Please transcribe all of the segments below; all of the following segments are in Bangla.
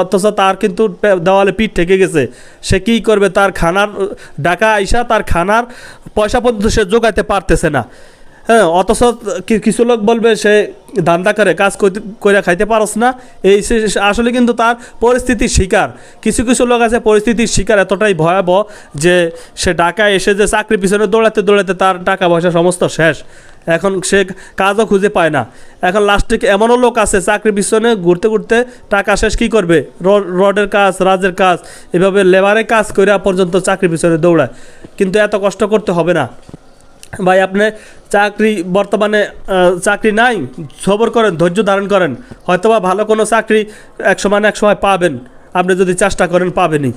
অথচ তার কিন্তু দেওয়ালে পিঠ ঠেকে গেছে। সে কী করবে? তার খানার ডাকা আইসা তার খানার পয়সা পর্যন্ত সে জোগাইতে পারতেছে না। হ্যাঁ, অথচ কিছু লোক বলবে সে ধান্দা করে, কাজ করে খাইতে পারস না। এই আসলে কিন্তু তার পরিস্থিতির শিকার। কিছু কিছু লোক আছে পরিস্থিতির শিকার এতটাই ভয়াবহ যে সে ঢাকায় এসে যে চাকরির পিছনে দৌড়াতে দৌড়াতে তার টাকা পয়সা সমস্ত শেষ। এখন সে কাজও খুঁজে পায় না। এখন লাস্টে এমনও লোক আছে চাকরির পিছনে ঘুরতে ঘুরতে টাকা শেষ, কী করবে? রডের কাজ, রাজের কাজ, এভাবে লেবারের কাজ করে পর্যন্ত চাকরির পিছনে দৌড়ায়। কিন্তু এত কষ্ট করতে হবে না ভাই। আপনি চাকরি বর্তমানে চাকরি নাই, সবর করেন, ধৈর্য ধারণ করেন। হয়তোবা ভালো কোনো চাকরি এক সময় পাবেন। আপনি যদি চেষ্টা করেন পাবেনই,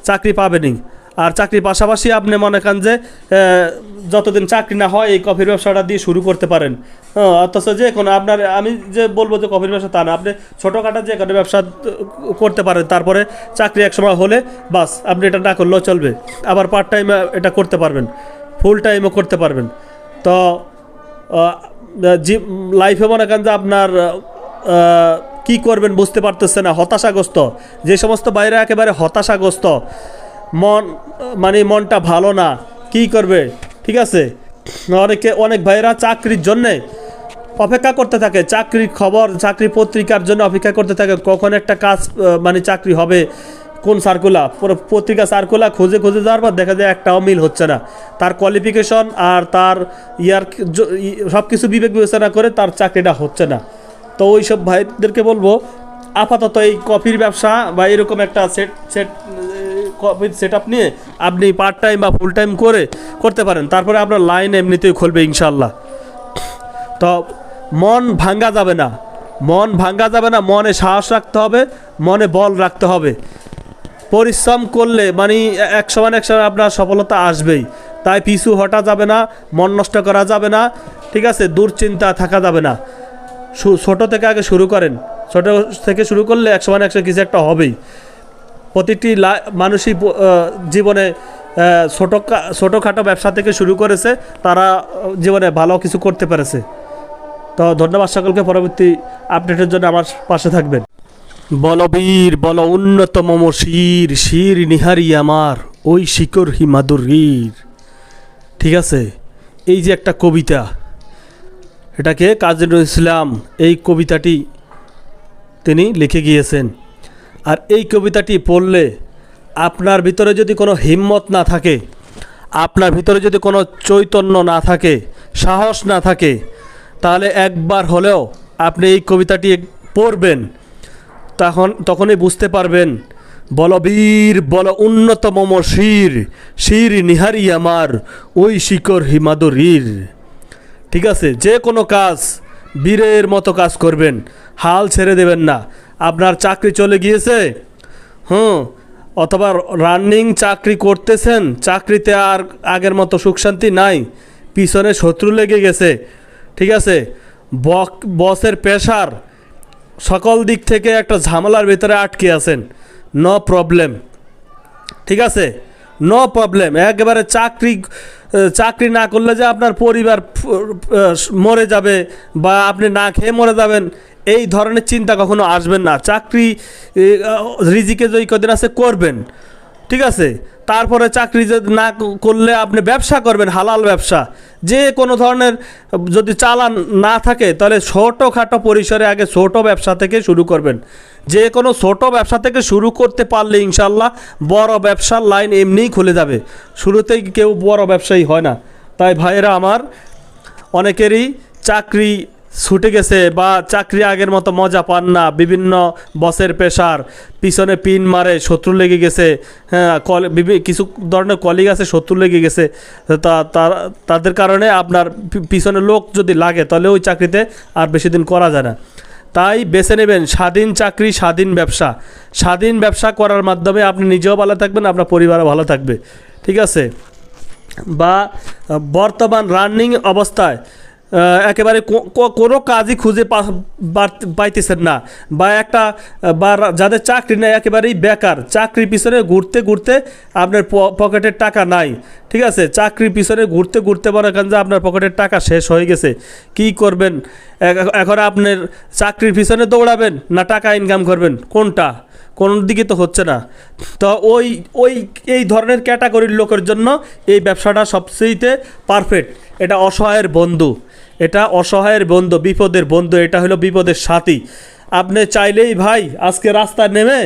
চাকরি পাবেনই। আর চাকরির পাশাপাশি আপনি মনে করেন যে যতদিন চাকরি না হয় এই কফির ব্যবসাটা দিয়ে শুরু করতে পারেন। অথচ যে কোনো আপনার, আমি যে বলবো যে কফির ব্যবসা তা না, আপনি ছোটোখাটো যে কোনো ব্যবসা করতে পারেন। তারপরে চাকরি এক সময় হলে বাস আপনি এটা না করলেও চলবে। আবার পার্ট টাইম এটা করতে পারবেন, ফুল টাইমও করতে পারবেন। তো লাইফে মনে করেন যে আপনার কী করবেন বুঝতে পারতেছে না, হতাশাগ্রস্ত। যে সমস্ত বাইরে একেবারে হতাশাগ্রস্ত, মনটা ভালো না, কী করবে? ঠিক আছে, অনেক ভাইয়েরা চাকরির জন্যে অপেক্ষা করতে থাকে, চাকরির খবর, চাকরি পত্রিকার জন্য অপেক্ষা করতে থাকে কখন একটা কাজ চাকরি হবে, কোন সার্কুলার, পত্রিকা সার্কুলার খুঁজে যাওয়ার পর দেখা যায় একটাও মিল হচ্ছে না। তার কোয়ালিফিকেশন আর তার সব কিছু বিবেক বিবেচনা করে তার চাকরিটা হচ্ছে না। তো ওই সব ভাইদেরকে বলবো আপাতত এই কফির ব্যবসা বা এরকম একটা কফির সেট আপ নিয়ে আপনি পার্ট টাইম বা ফুল টাইম করতে পারেন। তারপরে আপনার লাইন এমনিতেই খুলবে ইনশাল্লাহ। তো মন ভাঙ্গা যাবে না, মনে সাহস রাখতে হবে, মনে বল রাখতে হবে। পরিশ্রম করলে এক সময় আপনার সফলতা আসবেই। তাই পিছু হটা যাবে না, মন নষ্ট করা যাবে না। ঠিক আছে, দুশ্চিন্তা থাকা যাবে না। ছোট থেকে আগে শুরু করেন, ছোট থেকে শুরু করলে এক সময় কিছু একটা হবেই। প্রতিটি মানুষই জীবনে ছোটোখাটো ব্যবসা থেকে শুরু করেছে, তারা জীবনে ভালো কিছু করতে পেরেছে। তো ধন্যবাদ সকলকে। পরবর্তী আপডেটের জন্য আমার পাশে থাকবেন। বলবীর বল উন্নত মম শির, শির নিহারি আমার ওই শিকর হি মাধুরীর। ঠিক আছে, এই যে একটা কবিতা, এটাকে কাজী নজরুল ইসলাম এই কবিতাটি তিনি লিখে গিয়েছেন। আর এই কবিতাটি পড়লে আপনার ভিতরে যদি কোনো হিম্মত না থাকে, আপনার ভিতরে যদি কোনো চৈতন্য না থাকে, সাহস না থাকে, তাহলে একবার হলেও আপনি এই কবিতাটি পড়বেন। তখনই বুঝতে পারবেন বলবীর বল উন্নত মম শির, শির নিহারি আমার ওই শিকর হিমাদুরীর। ঠিক আছে, যে কোনো কাজ বীরের মতো কাজ করবেন, হাল ছেড়ে দেবেন না। আপনার চাকরি চলে গিয়েছে, অথবা রানিং চাকরি করতেছেন, চাকরিতে আর আগের মতো সুখ শান্তি নাই, পিছনে শত্রু লেগে গেছে। ঠিক আছে, বসের প্রেশার, সকল দিক থেকে একটা ঝামেলার ভিতরে আটকে আছেন, নো প্রবলেম। ঠিক আছে, নো প্রবলেম। একেবারে চাকরি না করলে যে আপনার পরিবার মরে যাবে বা আপনি না খেয়ে মরে যাবেন, এই ধরনের চিন্তা কখনো আসবেন না। চাকরি রিজিকে যে কদিন আছে করবেন, ঠিক আছে। তারপরে চাকরি না করলে আপনি ব্যবসা করবেন, হালাল ব্যবসা। যে কোনো ধরনের যদি চালান না থাকে তাহলে ছোটোখাটো পরিসরে আগে ছোটো ব্যবসা থেকে শুরু করবেন। যে কোনো ছোটো ব্যবসা থেকে শুরু করতে পারলে ইনশাল্লাহ বড় ব্যবসার লাইন এমনিই খুলে যাবে। শুরুতেই কেউ বড় ব্যবসায়ী হয় না। তাই ভাইয়েরা আমার, অনেকেরই চাকরি ছুটে গেছে বা চাকরি আগের মতো মজা পান না, বিভিন্ন বসের প্রেশার, পিছনে পিন মারে, শত্রু লেগে গেছে, হ্যাঁ, কিছু ধরনের কলিগ আছে শত্রু লেগে গেছে, তাদের কারণে আপনার পিছনে লোক যদি লাগে তাহলে ওই চাকরিতে আর বেশি দিন করা যায় না। তাই বেছে নেবেন স্বাধীন চাকরি, স্বাধীন ব্যবসা। স্বাধীন ব্যবসা করার মাধ্যমে আপনি নিজেও ভালো থাকবেন, আপনার পরিবারও ভালো থাকবে। ঠিক আছে, বা বর্তমান রানিং অবস্থায় একেবারে কোনো কাজই খুঁজে পাইতেছেন না, বা যাদের চাকরি নেই একেবারেই বেকার, চাকরির পিছনে ঘুরতে ঘুরতে আপনার পকেটের টাকা নাই। ঠিক আছে, চাকরির পিছনে ঘুরতে ঘুরতে মনে করেন যে আপনার পকেটের টাকা শেষ হয়ে গেছে, কী করবেন? এখন আপনার চাকরির পিছনে দৌড়াবেন না টাকা ইনকাম করবেন, কোনো দিকে তো হচ্ছে না। তো ওই ওই এই ধরনের ক্যাটাগরির লোকের জন্য এই ব্যবসাটা সবচেয়ে পারফেক্ট। এটা অসহায়ের বন্ধু, এটা অসহায়ের বন্ধু, বিপদের বন্ধু, এটা হলো বিপদের সাথী। আপনি চাইলেই ভাই আজকে রাস্তায় নেমে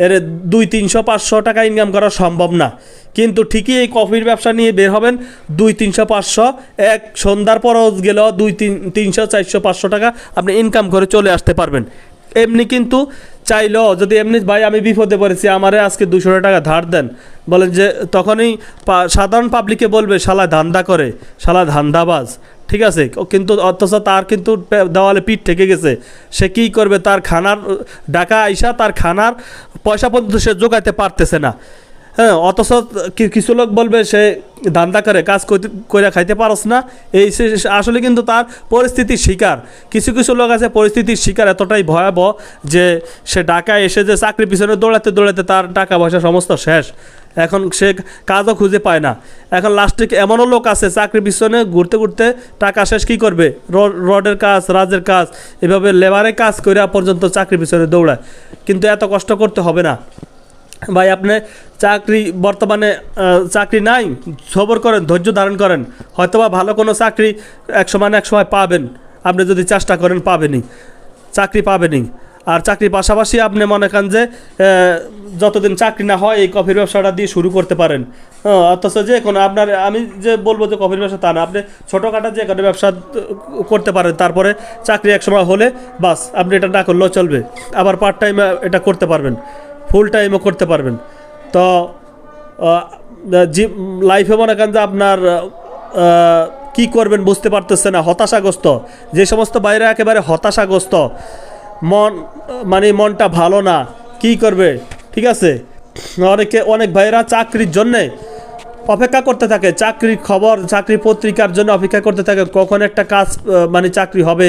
এর 200-300-500 টাকা ইনকাম করা সম্ভব না, কিন্তু ঠিকই এই কফির ব্যবসা নিয়ে বের হবেন 200-300-500, এক সন্ধ্যার পরও গেলেও 200-300-400-500 টাকা আপনি ইনকাম করে চলে আসতে পারবেন। এমনি কিন্তু চাইলেও যদি এমনি ভাই আমি বিপদে পড়েছি আমারে আজকে 200 টাকা ধার দেন বলেন, যে তখনই সাধারণ পাবলিকে বলবে শালা ধান্দা করে, শালা ধান্দাবাজ, ঠিক আছে। কিন্তু অথচ তার কিন্তু দেওয়ালে পিঠ থেকে গেছে, সে কী করবে, তার খানার ডাকা আইসা তার খানার পয়সা পর্যন্ত সে জোগাইতে পারতেছে না। হ্যাঁ, অথচ কিছু লোক বলবে সে ধান্দা করে, কাজ করে খাইতে পারস না, এই আসলে কিন্তু তার পরিস্থিতির শিকার। কিছু কিছু লোক আছে পরিস্থিতির শিকার এতটাই ভয়াবহ যে সে ঢাকায় এসে যে চাকরির পিছনে দৌড়াতে দৌড়াতে তার টাকা পয়সা সমস্ত শেষ, এখন সে কাজও খুঁজে পায় না। এখন লাস্টে এমনও লোক আছে চাকরির পিছনে ঘুরতে ঘুরতে টাকা শেষ, কী করবে, রডের কাজ, রাজের কাজ, এভাবে লেবারের কাজ করে পর্যন্ত চাকরির পিছনে দৌড়ায়। কিন্তু এত কষ্ট করতে হবে না ভাই। আপনি চাকরি বর্তমানে চাকরি নাই, সবর করেন, ধৈর্য ধারণ করেন, হয়তোবা ভালো কোনো চাকরি এক সময় পাবেন। আপনি যদি চেষ্টা করেন পাবেনই, চাকরি পাবেনই। আর চাকরির পাশাপাশি আপনি মনে করেন যে যতদিন চাকরি না হয় এই কফির ব্যবসাটা দিয়ে শুরু করতে পারেন। অথচ যে কোনো আপনার, আমি যে বলবো যে কফির ব্যবসা তা না, আপনি ছোটোখাটো যে কোনো ব্যবসা করতে পারেন, তারপরে চাকরি একসময় হলে বাস আপনি এটা না করলেও চলবে, আবার পার্ট টাইমে এটা করতে পারবেন, ফুল টাইমও করতে পারবেন। তো লাইফে মনে করেন যে আপনার কী করবেন বুঝতে পারতেছে না, হতাশাগ্রস্ত, যে সমস্ত বাইরে একেবারে হতাশাগ্রস্ত, মনটা ভালো না, কী করবে, ঠিক আছে। অনেক ভাইরা চাকরির জন্যে অপেক্ষা করতে থাকে, চাকরির খবর, চাকরির পত্রিকার জন্য অপেক্ষা করতে থাকে, কখন একটা কাজ চাকরি হবে,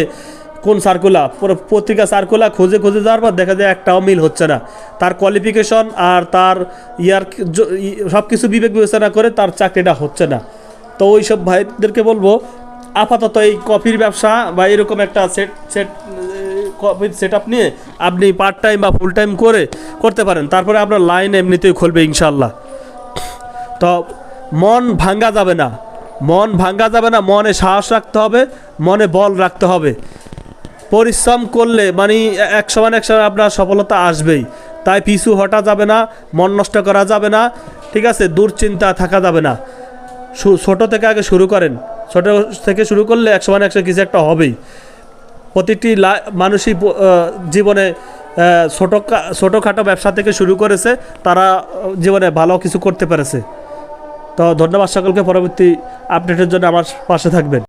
কোন সার্কুলার, পত্রিকা সার্কুলার খুঁজে যাওয়ার পর দেখা যায় একটাও মিল হচ্ছে না। তার কোয়ালিফিকেশন আর তার সব কিছু বিবেচনা করে তার চাকরিটা হচ্ছে না। তো ওই সব ভাইদেরকে বলবো আপাতত এই কফির ব্যবসা বা এরকম একটা সেট আপ নিয়ে আপনি পার্ট টাইম বা ফুল টাইম করতে পারেন, তারপরে আপনার লাইন এমনিতেই খুলবে ইনশাল্লাহ। তো মন ভাঙ্গা যাবে না, মনে সাহস রাখতে হবে, মনে বল রাখতে হবে। পরিশ্রম করলে এক সময় আপনার সফলতা আসবেই, তাই পিছু হটা যাবে না, মন নষ্ট করা যাবে না, ঠিক আছে। দুশ্চিন্তা থাকা যাবে না। ছোট থেকে আগে শুরু করেন, ছোট থেকে শুরু করলে এক সময় কিছু একটা হবেই। প্রতিটি মানুষই জীবনে ছোটোখাটো ব্যবসা থেকে শুরু করেছে, তারা জীবনে ভালো কিছু করতে পেরেছে। তো ধন্যবাদ সকলকে, পরবর্তী আপডেটের জন্য আমার পাশে থাকবেন।